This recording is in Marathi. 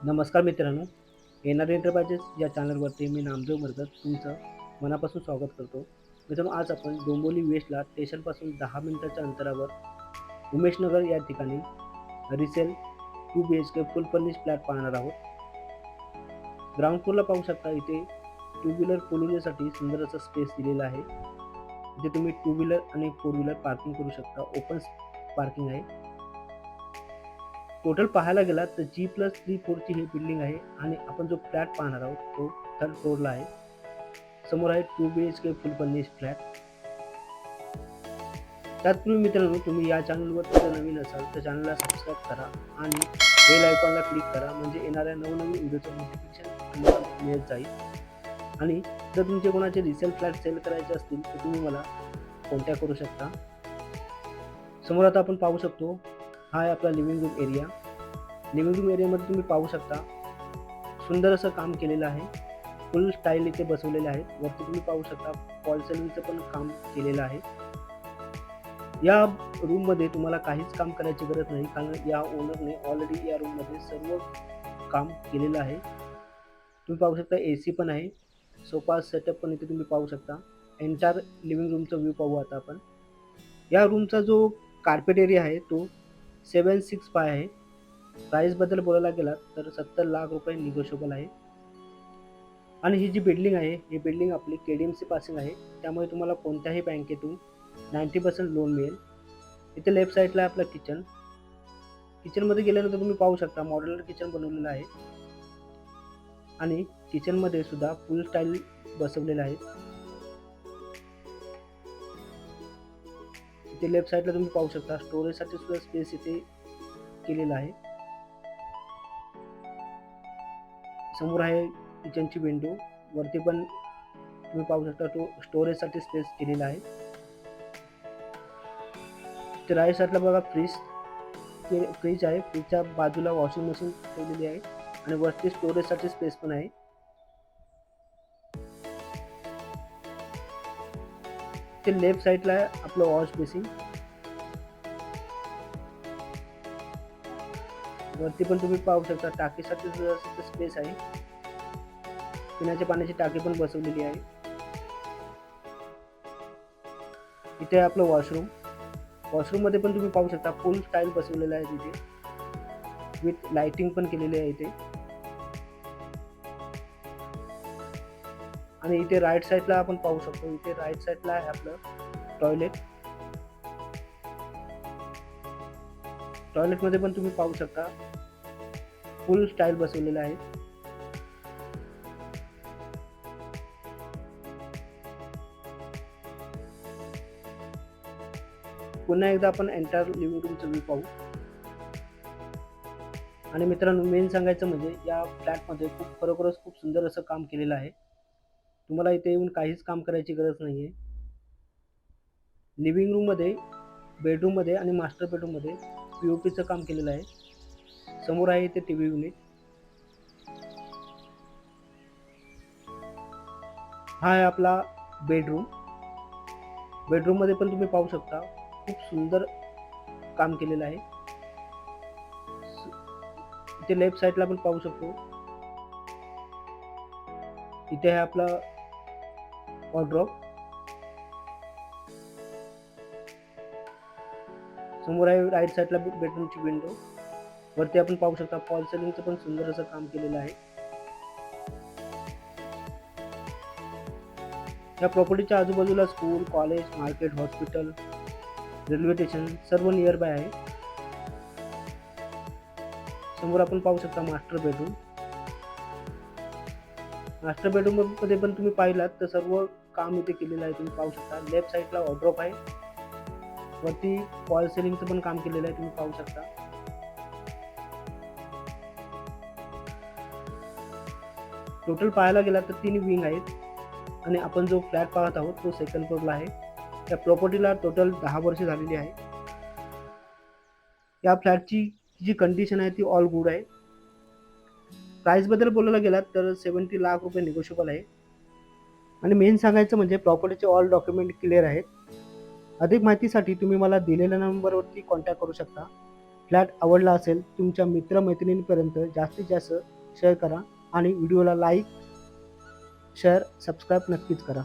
नमस्कार मित्रांनो, एनआर एंटरप्राइजेस या चॅनलवरती मी नामदेव मरगत तुमचं मनापासून स्वागत करतो. मित्रांनो, आज आपण डोंबिवली वेस्टला स्टेशनपासून 10 मिनिटाच्या अंतरावर उमेशनगर या ठिकाणी रिसेल 2 BHK फुल फर्निश फ्लॅट पाहणार आहोत. ग्राउंड फ्लोअरला पाहू शकता, इथे टू व्हीलर फोर व्हीलरसाठी सुंदर असा स्पेस दिलेला आहे. इथे तुम्ही टू व्हीलर आणि फोर व्हीलर पार्किंग करू शकता. ओपन पार्किंग आहे. टोटल पाहायला गेला तर G+3 ची ही बिल्डिंग आहे आणि आपण जो फ्लॅट पाहणार आहोत तो थर्ड फ्लोअरला आहे. समोर आहे 2 BHK फुल फर्निश फ्लॅट. त्याचपूर्वी मित्रांनो, तुम्ही या चॅनलवर जर नवीन असाल तर चॅनलला सबस्क्राईब करा आणि बेल आयकॉनला क्लिक करा, म्हणजे येणाऱ्या नवनवीन व्हिडिओचं नोटिफिकेशन तुम्हाला मिळत जाईल. आणि जर तुमचे कोणाचे रिसेल फ्लॅट सेल करायचे असतील तर तुम्ही मला कॉन्टॅक्ट करू शकता. समोर आता आपण पाहू शकतो, हा आहे आपला living room area. Living room एरियामध्ये तुम्ही पाहू शकता सुंदर असं काम केलेलं आहे. फुल स्टाईल इथे बसवलेले आहेत. वरती तुम्ही पाहू शकता फॉल सिलिंगचं पण काम केलेलं आहे. या रूममध्ये तुम्हाला काहीच काम करायची गरज नाही, कारण या ओनरने ऑलरेडी या रूममध्ये सर्व काम केलेलं आहे. तुम्ही पाहू शकता AC पण आहे. सोफा सेटअप पण इथे तुम्ही पाहू शकता. एंटायर लिव्हिंग रूमचा व्ह्यू पाहू आता आपण. या रूमचा जो कार्पेट एरिया आहे तो 765 आहे. प्राईसबद्दल बोलायला गेलात तर 70 लाख रुपये निगोशिएबल आहे. आणि ही जी बिल्डिंग आहे, ही बिल्डिंग आपली KDMC पासिंग आहे, त्यामुळे तुम्हाला कोणत्याही बँकेतून 90% लोन मिळेल. इथे लेफ्ट साईडला आहे आपलं किचन. किचनमध्ये गेल्यानंतर तुम्ही पाहू शकता मॉड्युलर किचन बनवलेलं आहे आणि किचनमध्ये सुद्धा फुल स्टाईल बसवलेलं आहे. इथे लेफ्ट साईडला तुम्ही पाहू शकता स्टोरेजसाठी सुद्धा स्पेस इथे केलेला आहे. समोर आहे किचनची विंडो. वरती पण तुम्ही पाहू शकता तो स्टोरेजसाठी स्पेस केलेला आहे. ते राईट साईडला बघा फ्रीज आहे. फ्रीजच्या बाजूला वॉशिंग मशीन ठेवलेली आहे आणि वरती स्टोरेजसाठी स्पेस पण आहे. ते लेफ्ट साईडला आहे आपलं वॉश बेसिन. वरती पण तुम्ही पाहू शकता टाकीसाठी सुद्धा स्पेस आहे. पिण्याच्या पाण्याची टाकी पण बसवलेली आहे. इथे आपलं वॉशरूम मध्ये पण तुम्ही पाहू शकता फुल स्टाईल बसवलेला आहे तिथे, विथ लाइटिंग पण केलेली आहे इथे. आणि इथे राईट साईडला आपण पाहू शकतो, इथे राईट साईडला आहे आपलं टॉयलेटमध्ये पण तुम्ही पाहू शकता फुल स्टाईल बसवलेला आहे. पुन्हा एकदा आपण एंटायर लिव्हिंग रूमचं व्ह्यू पाहू. आणि मित्रांनो, मेन सांगायचं म्हणजे या फ्लॅटमध्ये खरोखरच खूप सुंदर असं काम केलेलं आहे. तुम्हाला इथे येऊन काहीच काम करायची गरज नाही आहे. लिव्हिंग रूममध्ये, बेडरूममध्ये आणि मास्टर बेडरूममध्ये POPचं काम केलेलं आहे. समोर आहे इथे TV युनिट. हा आहे आपला बेडरूममध्ये पण तुम्ही पाहू शकता खूप सुंदर काम केलेलं आहे. इथे लेफ्ट साईडला आपण पाहू शकतो, इथे आहे आपला वॉर्डरोब. समोर आहे राईट साईडला बेडरूमची विंडो. वरती आपण पाहू शकता फॉल सिलिंगचं पण सुंदर असं काम केलेलं आहे. या प्रॉपर्टीच्या आजूबाजूला school, college, market, hospital, railway station सर्व नियर बाय आहे. समोर आपण पाहू शकता मास्टर बेडरूम मध्ये पण तुम्ही पाहिलात तर सर्व काम इथे केलेलं आहे. तुम्ही पाहू शकता लेफ्ट साईडला वॉर्डरोब आहे. वरती फॉल सिलिंगचं पण काम केलेलं आहे, तुम्ही पाहू शकता. टोटल पाहायला गेला तर 3 विंग आहेत आणि आपण जो फ्लॅट पाहत आहोत तो सेकंड फ्लोअरला आहे. या प्रॉपर्टीला टोटल 10 वर्ष झालेली आहे. या फ्लॅटची जी कंडिशन आहे ती ऑल गुड आहे. प्राईसबद्दल बोलायला गेलात तर 70 लाख रुपये निगोशिएबल आहे. आणि मेन सांगायचं म्हणजे प्रॉपर्टीचे ऑल डॉक्युमेंट क्लिअर आहेत. अधिक माहितीसाठी तुम्ही मला दिलेल्या नंबरवरती कॉन्टॅक्ट करू शकता. फ्लॅट आवडला असेल तुमच्या मित्रमैत्रिणींपर्यंत जास्तीत जास्त शेअर करा आणि व्हिडिओला लाईक शेअर सबस्क्राईब नक्कीच करा.